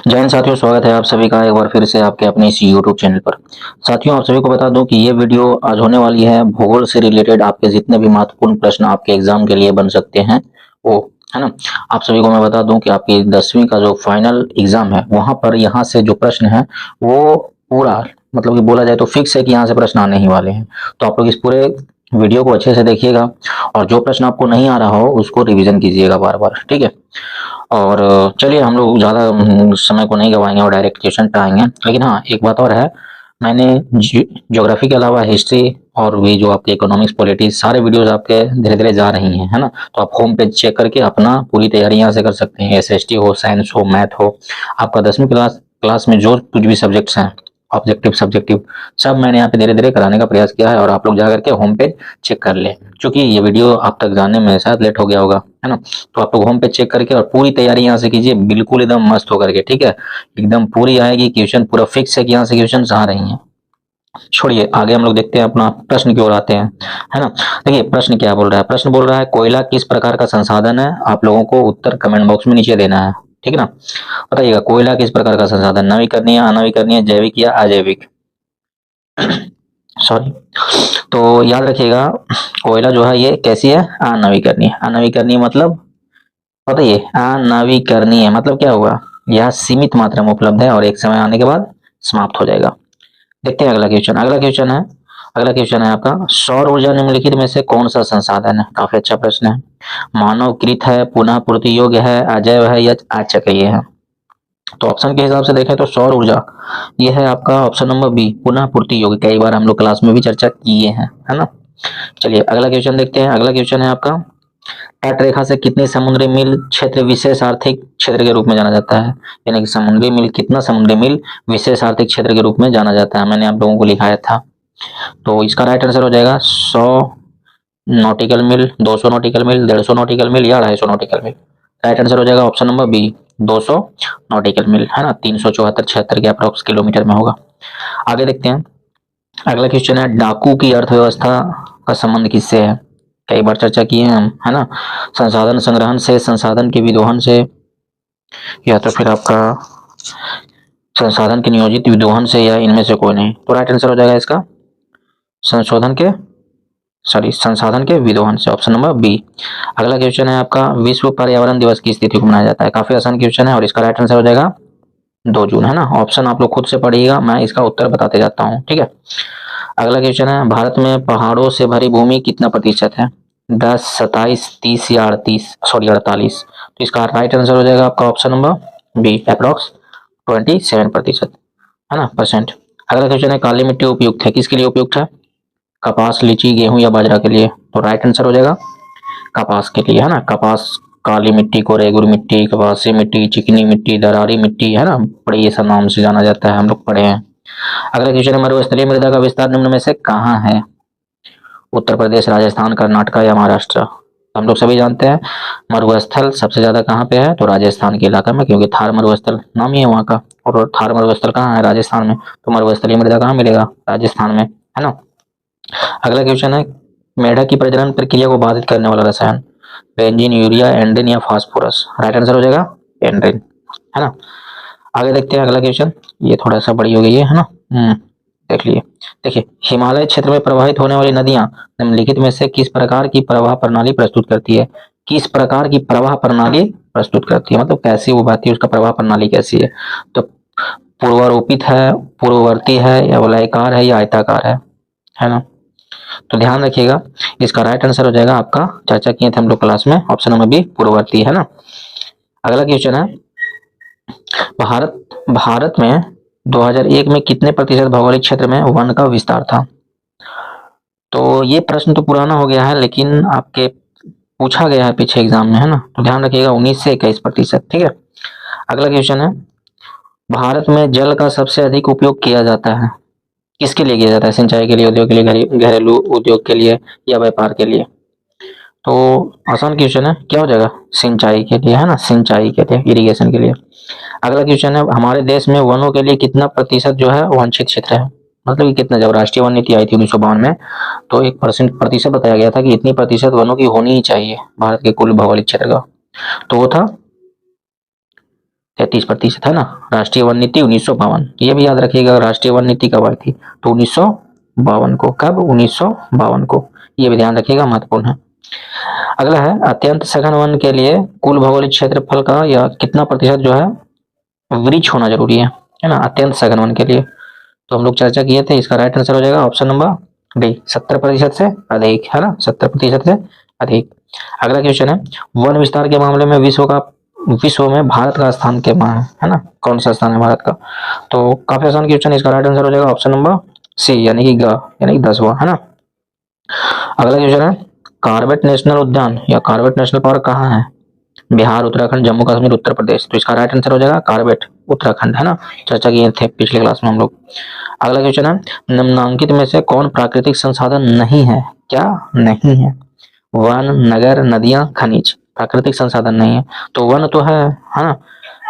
जय हिंद साथियों, स्वागत है आप सभी का एक बार फिर से आपके अपने इस यूट्यूब चैनल पर। साथियों, आप सभी को बता दूं कि ये वीडियो आज होने वाली है भूगोल से रिलेटेड। आपके जितने भी महत्वपूर्ण प्रश्न आपके एग्जाम के लिए बन सकते हैं वो, है ना। आप सभी को मैं बता दूं कि आपकी 10वीं का जो फाइनल एग्जाम है वहां पर यहाँ से जो प्रश्न है वो पूरा, मतलब कि बोला जाए तो फिक्स है कि यहाँ से प्रश्न आने ही वाले हैं। तो आप लोग इस पूरे वीडियो को अच्छे से देखिएगा और जो प्रश्न आपको नहीं आ रहा हो उसको रिवीजन कीजिएगा बार बार, ठीक है। और चलिए हम लोग ज़्यादा समय को नहीं गवाएंगे और डायरेक्ट क्वेश्चन पे आएंगे। लेकिन हाँ, एक बात और है, मैंने ज्योग्राफी के अलावा हिस्ट्री और भी जो आपके इकोनॉमिक्स पॉलिटिक्स सारे वीडियोस आपके धीरे धीरे जा रही हैं, है ना। तो आप होम पेज चेक करके अपना पूरी तैयारी यहाँ से कर सकते हैं। एसएसटी हो, साइंस हो, मैथ हो, आपका 10वीं क्लास क्लास में जो कुछ भी सब्जेक्ट्स हैं, ऑब्जेक्टिव सब्जेक्टिव, सब मैंने यहाँ पे धीरे धीरे कराने का प्रयास किया है और आप लोग जा करके होम पेज चेक कर लें। क्योंकि ये वीडियो आप तक जाने में शायद लेट हो गया होगा, है ना। तो आप लोग होम पे चेक करके और पूरी तैयारी यहाँ से कीजिए, बिल्कुल एकदम मस्त होकर के, ठीक है। एकदम पूरी आएगी, क्वेश्चन पूरा फिक्स है कि यहाँ से क्वेश्चन आ रही हैं। छोड़िए, आगे हम लोग देखते हैं, अपना प्रश्न की ओर आते हैं, है ना। देखिए प्रश्न क्या बोल रहा है। प्रश्न बोल रहा है कोयला किस प्रकार का संसाधन है। आप लोगों को उत्तर कमेंट बॉक्स में नीचे देना है, ठीक है ना। बताइएगा कोयला किस प्रकार का संसाधन, नवीकरणीय, अनवीकरणीय, जैविक या अजैविक। सॉरी। तो याद रखिएगा, कोयला जो है ये कैसी है, अनवीकरणीय। अनवीकरणीय मतलब बताइए, अनवीकरणीय मतलब क्या हुआ, यह सीमित मात्रा में उपलब्ध है और एक समय आने के बाद समाप्त हो जाएगा। देखते हैं अगला क्वेश्चन। अगला क्वेश्चन है आपका, सौर ऊर्जा निम्नलिखित में से कौन सा संसाधन है। काफी अच्छा प्रश्न है। मानवकृत है, पुनः पूर्ति योग्य है, अजैव है या अचक्रीय है। तो ऑप्शन के हिसाब से देखें तो सौर ऊर्जा ये है आपका ऑप्शन नंबर बी, पुनः पूर्ति योग्य। कई बार हम लोग क्लास में भी चर्चा किए हैं, है ना। चलिए अगला क्वेश्चन देखते हैं। अगला क्वेश्चन है आपका, तट रेखा से कितने समुद्री मील क्षेत्र विशेष आर्थिक क्षेत्र के रूप में जाना जाता है। यानी कि समुद्री मील, कितना समुद्री मील विशेष आर्थिक क्षेत्र के रूप में जाना जाता है। मैंने आप लोगों को लिखाया था। तो इसका राइट आंसर हो जाएगा 100 नॉटिकल मील, 200 नॉटिकल मील, 150 नॉटिकल मील या 250 नॉटिकल मील। राइट आंसर हो जाएगा ऑप्शन नंबर बी, 200 नॉटिकल मील, है ना। 374 के अप्रोक्स किलोमीटर में होगा। आगे देखते हैं। अगला क्वेश्चन है, डाकू की अर्थव्यवस्था का संबंध किससे है। कई बार चर्चा किए हैं हम, है ना। संसाधन संग्रहण से, संसाधन के विदोहन से, या तो फिर आपका संसाधन के नियोजित विदोहन से, या इनमें से कोई नहीं। तो राइट आंसर हो जाएगा इसका संसाधन के विदोहन से, ऑप्शन नंबर बी। अगला क्वेश्चन है आपका, विश्व पर्यावरण दिवस किस तिथि को मनाया जाता है। काफी आसान क्वेश्चन है और इसका राइट आंसर हो जाएगा 2 जून, है ना। ऑप्शन आप लोग खुद से पढ़िएगा, मैं इसका उत्तर बताते जाता हूँ, ठीक है। अगला क्वेश्चन है, भारत में पहाड़ों से भरी भूमि कितना प्रतिशत है। 10, 27, 30 या 48। तो इसका राइट आंसर हो जाएगा आपका ऑप्शन नंबर बी, अप्रॉक्स 27%, है ना, परसेंट। अगला क्वेश्चन है, काली मिट्टी उपयुक्त है, किसके लिए उपयुक्त है। कपास, लीची, गेहूं या बाजरा के लिए। तो राइट आंसर हो जाएगा कपास के लिए, है ना। कपास, काली मिट्टी को रेगुर मिट्टी, कपासी मिट्टी, चिकनी मिट्टी, दरारी मिट्टी, है ना, बड़े ये सब नाम से जाना जाता है, हम लोग पढ़े हैं। अगला क्वेश्चन है, मरुस्थलीय मृदा का विस्तार निम्न में से कहाँ है। उत्तर प्रदेश, राजस्थान, कर्नाटक या महाराष्ट्र। हम लोग सभी जानते हैं मरुस्थल सबसे ज्यादा कहाँ पे है, तो राजस्थान के इलाका में, क्योंकि थार मरुस्थल नाम ही है वहाँ का। और थार मरुस्थल कहाँ है, राजस्थान में। तो मरुस्थलीय मृदा कहाँ मिलेगा, राजस्थान में, है ना। अगला क्वेश्चन है, मेढक की प्रजनन प्रक्रिया को बाधित करने वाला रसायन। बेंजीन, यूरिया, एंड्रीन या फास्फोरस। राइट आंसर हो जाएगा एंड्रीन, है ना। आगे देखते हैं अगला क्वेश्चन। ये थोड़ा सा बड़ी हो गई है ना। देख लिए। देखिए, हिमालय क्षेत्र में प्रवाहित होने वाली नदियां निम्नलिखित में से किस प्रकार की प्रवाह प्रणाली प्रस्तुत करती है। किस प्रकार की प्रवाह प्रणाली प्रस्तुत करती है, मतलब कैसी वो बहती है, उसका प्रवाह प्रणाली कैसी है। तो पूर्वारोपित है, पूर्ववर्ती है, या वलयाकार है, या आयताकार है ना। तो ध्यान रखिएगा, इसका राइट आंसर हो जाएगा आपका, चर्चा किए थे हम लोग क्लास में, ऑप्शन नंबर बी, पूर्ववर्ती, है ना। अगला क्वेश्चन है, भारत में 2001 में कितने प्रतिशत भौगोलिक क्षेत्र में वन का विस्तार था। तो ये प्रश्न तो पुराना हो गया है, लेकिन आपके पूछा गया है पीछे एग्जाम में, है ना। तो ध्यान रखिएगा, 19 से 21%, ठीक है। अगला क्वेश्चन है, भारत में जल का सबसे अधिक उपयोग किया जाता है, किसके लिए किया जाता है। सिंचाई के लिए, उद्योग के लिए, घरेलू उद्योग के लिए, या व्यापार के लिए। तो आसान क्वेश्चन है, क्या हो जाएगा, सिंचाई के लिए, है ना, सिंचाई के लिए, इरिगेशन के लिए। अगला क्वेश्चन है, हमारे देश में वनों के लिए कितना प्रतिशत जो है वांछित क्षेत्र है। मतलब कि कितना, जब राष्ट्रीय वन नीति आई थी 1952 में, तो 1% बताया गया था कि इतनी प्रतिशत वनों की होनी ही चाहिए भारत के कुल भौगोलिक क्षेत्र का। तो वो था 33% है ना। राष्ट्रीय वन नीति 1952, ये भी याद रखिएगा, राष्ट्रीय वन नीति कब आई थी, तो 1952 को। कब? 1952 को, ये भी ध्यान रखिएगा, महत्वपूर्ण है। अगला है अत्यंत सघन वन के लिए कुल भौगोलिक क्षेत्रफल का या कितना प्रतिशत जो है वृक्ष होना जरूरी है ना, अत्यंत सघन वन के लिए। तो हम लोग चर्चा किए थे, इसका राइट आंसर हो जाएगा ऑप्शन नंबर डी, 70% से अधिक, है ना, 70% से अधिक। अगला क्वेश्चन है वन विस्तार के मामले में विश्व में भारत का स्थान क्या है ना, कौन सा स्थान है भारत का। तो काफी आसान क्वेश्चन, इसका राइट आंसर हो जाएगा ऑप्शन नंबर सी, यानी कि ग, यानी कि 10वां, है ना। अगला क्वेश्चन है कार्बेट नेशनल उद्यान या कार्बेट नेशनल पार्क कहाँ है, बिहार, उत्तराखंड, जम्मू कश्मीर, उत्तर प्रदेश। तो इसका राइट आंसर हो जाएगा कार्बेट, उत्तराखंड, है ना, चर्चा किए थे पिछले क्लास में हम लोग। अगला क्वेश्चन है निम्नलिखित में से कौन प्राकृतिक संसाधन नहीं है, क्या नहीं है, वन, नगर, नदियां, खनिज। प्राकृतिक संसाधन नहीं है, तो वन तो है ना,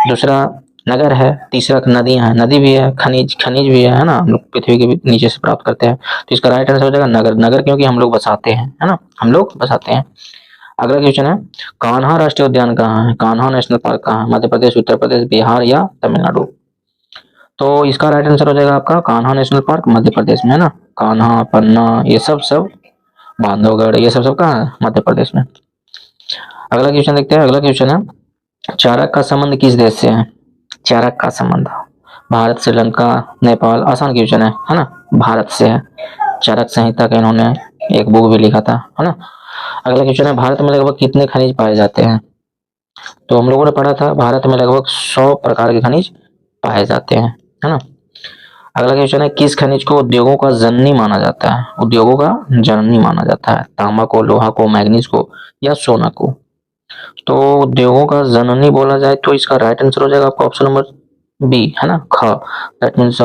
दूसरा नगर है, तीसरा नदियां है, नदी भी है, खनिज, खनिज भी है ना, हम लोग पृथ्वी के नीचे से प्राप्त करते हैं। तो इसका राइट आंसर हो जाएगा नगर, नगर क्योंकि हम लोग बसाते हैं, है ना, हम लोग बसाते हैं। अगला क्वेश्चन है कान्हा राष्ट्रीय उद्यान कहाँ है, कान्हा नेशनल पार्क कहाँ है, मध्य प्रदेश, उत्तर प्रदेश, बिहार या तमिलनाडु। तो इसका राइट आंसर हो जाएगा आपका कान्हा नेशनल पार्क, मध्य प्रदेश में, है ना। कान्हा, पन्ना, ये सब सब बांधवगढ़, ये सब सब कहाँ है, मध्य प्रदेश में। अगला क्वेश्चन देखते हैं। अगला क्वेश्चन है चारक का संबंध किस देश से है, चारक का संबंध भारत, श्रीलंका, नेपाल। आसान क्वेश्चन है ना, भारत से है। चारक संहिता का इन्होंने एक बुक भी लिखा था, है ना। अगला क्वेश्चन है भारत में लगभग कितने खनिज पाए जाते हैं, तो हम लोगों ने पढ़ा था भारत में लगभग 100 प्रकार के खनिज पाए जाते हैं, है ना। अगला क्वेश्चन है किस खनिज को उद्योगों का जननी माना जाता है, उद्योगों का जननी माना जाता है, तांबा को, लोहा को, मैग्नीज को या सोना को। तो उद्योगों का जननी बोला जाए तो इसका राइट आंसर हो जाएगा आपका ऑप्शन नंबर बी, है ना, ख, दैट मीन्स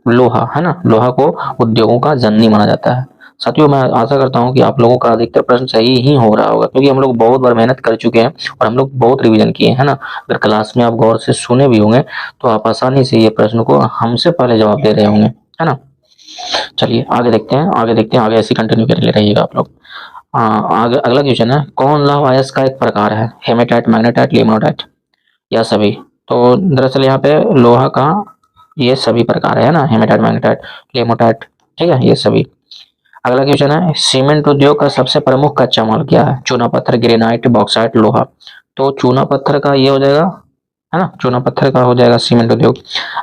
लोहा, है ना, लोहा को उद्योगों का जननी माना जाता है। साथियों मैं आशा करता हूं कि आप लोगों का अधिकतर प्रश्न सही ही हो रहा होगा, क्योंकि हम लोग बहुत बार मेहनत कर चुके हैं और हम लोग बहुत रिवीजन किए हैं ना। अगर क्लास में आप गौर से सुने भी होंगे तो आप आसानी से ये प्रश्न को हमसे पहले जवाब दे रहे होंगे, है ना। चलिए आगे देखते हैं, आगे देखते हैं, आगे ऐसे कंटिन्यू कर ले रहिएगा आप लोग। आगे अगला क्वेश्चन है कौन लौह अयस्क का एक प्रकार है, हेमेटाइट, मैग्नेटाइट, लिमोनाइट या सभी। तो दरअसल यहाँ पे लोहा का ये सभी प्रकार है ना, हेमेटाइट, मैग्नेटाइट, लिमोनाइट, ठीक है, ये सभी। अगला क्वेश्चन है सीमेंट उद्योग का सबसे प्रमुख कच्चा माल क्या है, चूना पत्थर, ग्रेनाइट, बॉक्साइट, लोहा। तो चूना पत्थर का ये हो जाएगा, है ना, चूना पत्थर का हो जाएगा सीमेंट उद्योग।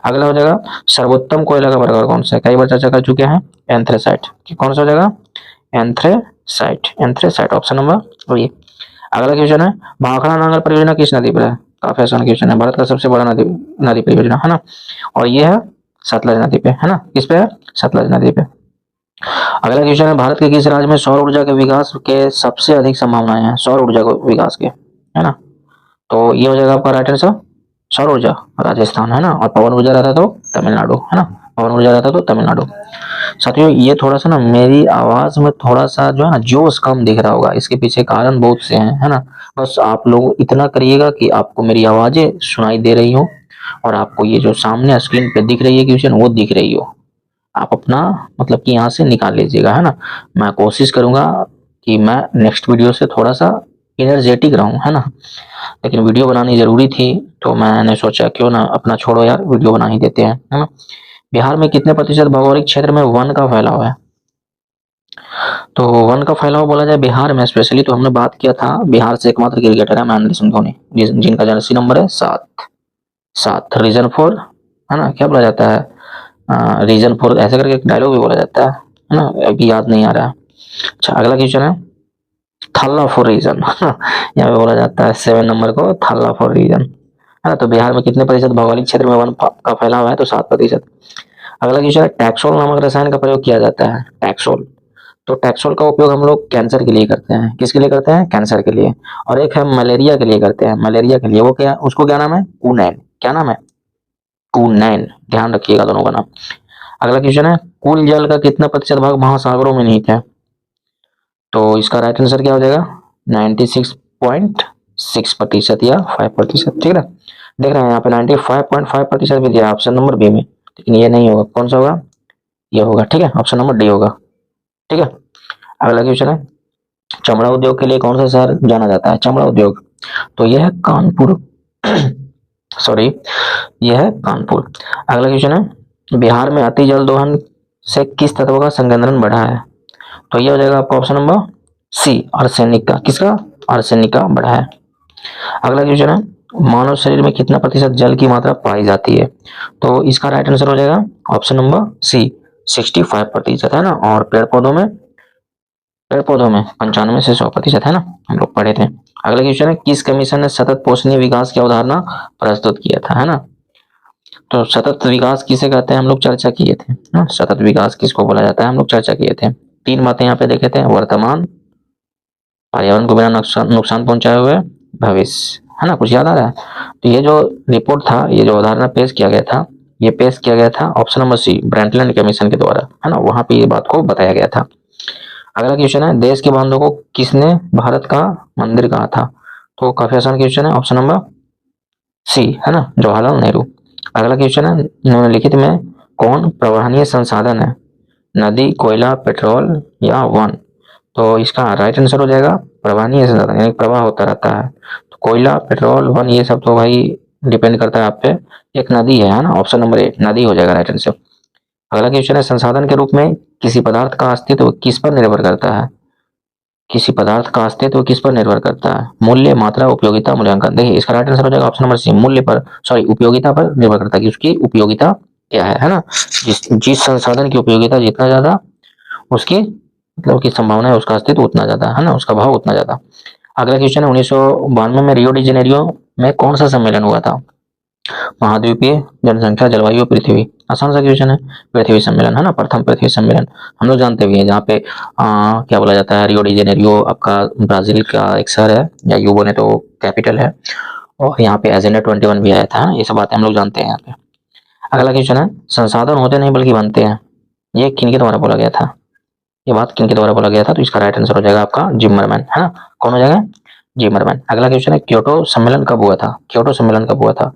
अगला हो जाएगा सर्वोत्तम कोयला का प्रकार कौन सा है, कई बार चर्चा कर चुके हैं, एंथ्रेसाइट। कौन सा हो जाएगा, anthracite, anthracite, option number B. अगला क्वेश्चन है भाखड़ा नांगल परियोजना किस नदी पर है, काफी आसान क्वेश्चन है, भारत का सबसे बड़ा नदी परियोजना, है ना, और ये है सतलज नदी पे, है ना, किस पे है, सतलज नदी पे। अगला क्वेश्चन है भारत के किस राज्य में सौर ऊर्जा के विकास के सबसे अधिक संभावनाएं हैं, सौर ऊर्जा को विकास के, है ना। तो ये हो जाएगा आपका राइट आंसर, सौर ऊर्जा राजस्थान, है ना, और पवन ऊर्जा रहता तो तमिलनाडु, है ना, पवन ऊर्जा रहता तो तमिलनाडु। साथियों ये थोड़ा सा ना मेरी आवाज में थोड़ा सा जो है ना जोश कम दिख रहा होगा, इसके पीछे कारण बहुत से हैं, है ना। बस आप लोग इतना करिएगा कि आपको मेरी आवाजें सुनाई दे रही हो और आपको ये जो सामने स्क्रीन पे दिख रही है क्वेश्चन वो दिख रही हो, आप अपना मतलब कि यहाँ से निकाल लीजिएगा, है ना। मैं कोशिश करूंगा कि मैं नेक्स्ट वीडियो से थोड़ा सा एनर्जेटिक रहूं, है ना। लेकिन वीडियो बनानी जरूरी थी तो मैंने सोचा क्यों ना अपना छोड़ो यार, वीडियो बना ही देते हैं, है ना। बिहार में कितने प्रतिशत भौगोलिक क्षेत्र में वन का फैलाव है, तो वन का फैलाव बोला जाए बिहार में स्पेशली तो हमने बात किया था बिहार से एकमात्र क्रिकेटर है महेंद्र सिंह धोनी, जिनका जर्सी नंबर है 7, 7 रीजन 4, है ना, क्या बोला जाता है रीजन 4 ऐसे करके एक डायलॉग भी बोला जाता है ना, अभी याद नहीं आ रहा है। अच्छा अगला क्वेश्चन है थल्ला फॉर रीजन यहाँ पे बोला जाता है 7 नंबर को थल्ला फॉर रीजन, है ना। तो बिहार में कितने प्रतिशत भौगोलिक क्षेत्र में वन का फैलाव है, तो 7%। अगला क्वेश्चन है टैक्सोल नामक रसायन का प्रयोग किया जाता है, टैक्सोल। तो टैक्सोल का उपयोग हम लोग कैंसर के लिए करते हैं, किसके लिए करते हैं, कैंसर के लिए। और एक है मलेरिया के लिए करते हैं, मलेरिया के लिए वो क्या, उसको क्या नाम है, कूनैन, क्या नाम है, कूनैन, ध्यान रखिएगा दोनों का नाम। अगला क्वेश्चन है कुल जल का कितना प्रतिशत भाग महासागरों में निहित है, तो इसका राइट आंसर क्या हो जाएगा 96.6% या 5%, ठीक है। देख रहे हैं यहाँ पे 95.5% भी दिया ऑप्शन नंबर बी में, लेकिन ये नहीं होगा, कौन सा होगा, ये होगा, ठीक है, ऑप्शन नंबर डी होगा, ठीक है। अगला क्वेश्चन है चमड़ा उद्योग के लिए कौन सा शहर जाना जाता है, चमड़ा उद्योग, तो यह है कानपुर सॉरी, यह है कानपुर। अगला क्वेश्चन है, बिहार में अति जल दोहन से किस तत्व का संकेंद्रण बढ़ा है? तो ये हो जाएगा आपका ऑप्शन नंबर सी, आर्सेनिक का। किसका? आर्सेनिक का बढ़ा है। अगला क्वेश्चन है, मानव शरीर में कितना प्रतिशत जल की मात्रा पाई जाती है? तो इसका राइट आंसर हो जाएगा ऑप्शन नंबर सी, 65% है ना। और पेड़ पौधों में 95 से 100% है ना, हम लोग पढ़े थे। अगला क्वेश्चन है, किस कमीशन ने सतत पोषणीय विकास की अवधारणा प्रस्तुत किया था? है ना, तो सतत विकास किसे कहते हैं हम लोग चर्चा किए थे ना। सतत विकास किसको बोला जाता है हम लोग चर्चा किए थे। तीन बातें यहाँ पे देखे थे, वर्तमान, पर्यावरण को बिना नुकसान पहुंचाए हुए, भविष्य, है ना। कुछ याद आ रहा है? तो ये जो रिपोर्ट था, ये जो अवधारणा पेश किया गया था, ये पेश किया गया था ऑप्शन नंबर सी, ब्रेंटलैंड कमीशन के द्वारा, है ना। वहां पे ये बात को बताया गया था। अगला क्वेश्चन है, देश के बांधों को किसने भारत का मंदिर कहा था? तो काफी आसान क्वेश्चन है, ऑप्शन नंबर सी, है ना, जवाहरलाल नेहरू। अगला क्वेश्चन है, निम्नलिखित में कौन प्रवाहनीय संसाधन है? नदी, कोयला, पेट्रोल या वन? तो इसका राइट आंसर हो जाएगा प्रवाहनीय संसाधन, यानी प्रवाह होता रहता है। तो कोयला, पेट्रोल, वन, ये सब तो भाई डिपेंड करता है आप पे। एक नदी है ना, ऑप्शन नंबर ए, नदी हो जाएगा राइट आंसर। अगला क्वेश्चन है, संसाधन के रूप में किसी पदार्थ का अस्तित्व किस पर निर्भर करता है? किसी पदार्थ का अस्तित्व किस पर निर्भर करता है? मूल्य, मात्रा, उपयोगिता, मूल्यांकन। देखिए इसका राइट आंसर हो जाएगा ऑप्शन नंबर सी, मूल्य पर, सॉरी, उपयोगिता पर निर्भर करता है कि उसकी उपयोगिता क्या है ना। जिस संसाधन की उपयोगिता जितना ज्यादा, उसकी मतलब की संभावना है उसका अस्तित्व उतना ज्यादा, है ना, उसका भाव उतना ज्यादा। अगला क्वेश्चन है, 1992 में रियो डी जेनेरियो में कौन सा सम्मेलन हुआ था? महाद्वीपीय, जनसंख्या, जलवायु, पृथ्वी। आसान सा क्वेश्चन है, पृथ्वी सम्मेलन, है ना, प्रथम पृथ्वी सम्मेलन। हम लोग जानते भी हैं, जहाँ पे क्या बोला जाता है, रियो डी जेनेरियो आपका ब्राजील का एक शहर है, या यूं बोले तो कैपिटल है। और यहाँ पे एजेंडा 21 भी आया था, ये सब बातें हम लोग जानते हैं यहाँ पे। अगला क्वेश्चन है, संसाधन होते नहीं बल्कि बनते हैं, ये किनके द्वारा बोला गया था? ये बात किनके द्वारा बोला गया था? तो इसका राइट आंसर हो जाएगा आपका जिम्मरमैन, है ना। कौन हो जाएगा? जिम्मरमैन। अगला क्वेश्चन है, क्योटो सम्मेलन कब हुआ था? क्योटो सम्मेलन कब हुआ था,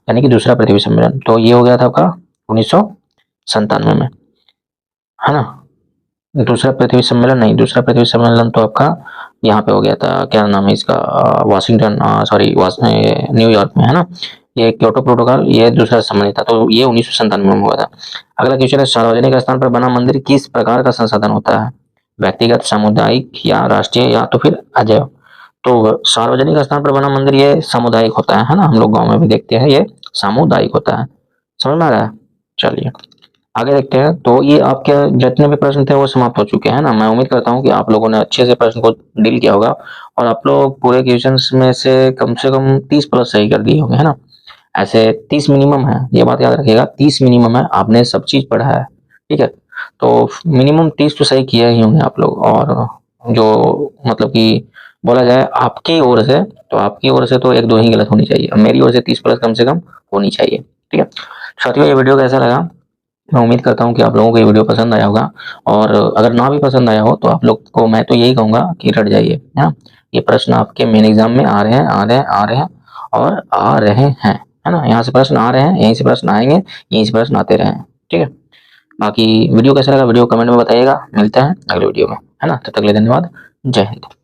यानी कि दूसरा पृथ्वी सम्मेलन? तो ये हो गया था आपका 1997 में, है ना। दूसरा पृथ्वी सम्मेलन नहीं, दूसरा पृथ्वी सम्मेलन तो आपका यहाँ पे हो गया था, क्या नाम है इसका, वाशिंगटन, सॉरी, न्यूयॉर्क में, है ना। ये क्योटो प्रोटोकॉल, ये दूसरा सम्मेलन था, तो ये 1997 में हुआ था। अगला क्वेश्चन है, सार्वजनिक स्थान पर बना मंदिर किस प्रकार का संसाधन होता है? व्यक्तिगत, सामुदायिक या राष्ट्रीय या तो फिर अजैव? तो सार्वजनिक स्थान पर बना मंदिर ये सामुदायिक होता है ना, हम लोग गांव में भी देखते हैं, ये सामुदायिक होता है। समझ में आ रहा है? चलिए आगे देखते हैं। तो ये आपके जितने भी प्रश्न थे वो समाप्त हो चुके हैं ना। मैं उम्मीद करता हूँ कि आप लोगों ने अच्छे से प्रश्न को डील किया होगा, और आप लोग पूरे क्वेश्चंस में से कम 30 प्लस सही कर दिए होंगे, है ना। ऐसे 30 मिनिमम है, ये बात याद रखिएगा, 30 मिनिमम है। आपने सब चीज पढ़ा है, ठीक है, तो मिनिमम 30 तो सही किए ही होंगे आप लोग। और जो मतलब कि बोला जाए आपकी ओर से, तो आपकी ओर से तो एक दो ही गलत होनी चाहिए, और मेरी ओर से 30 प्लस कम से कम होनी चाहिए, ठीक है। साथियों, ये वीडियो कैसा लगा? मैं उम्मीद करता हूँ कि आप लोगों को ये वीडियो पसंद आया होगा, और अगर ना भी पसंद आया हो तो आप लोग को मैं तो यही कहूँगा कि रट जाइए, है ना। ये प्रश्न आपके मेन एग्जाम में आ रहे हैं, आ रहे हैं, आ रहे हैं और आ रहे हैं, है ना। यहाँ से प्रश्न आ रहे हैं, यहीं से प्रश्न आएंगे, यहीं से प्रश्न आते रहे, ठीक है। बाकी वीडियो कैसा लगा, वीडियो कमेंट में बताइएगा। मिलते हैं अगले वीडियो में, है ना। तब तक के लिए धन्यवाद। जय हिंद।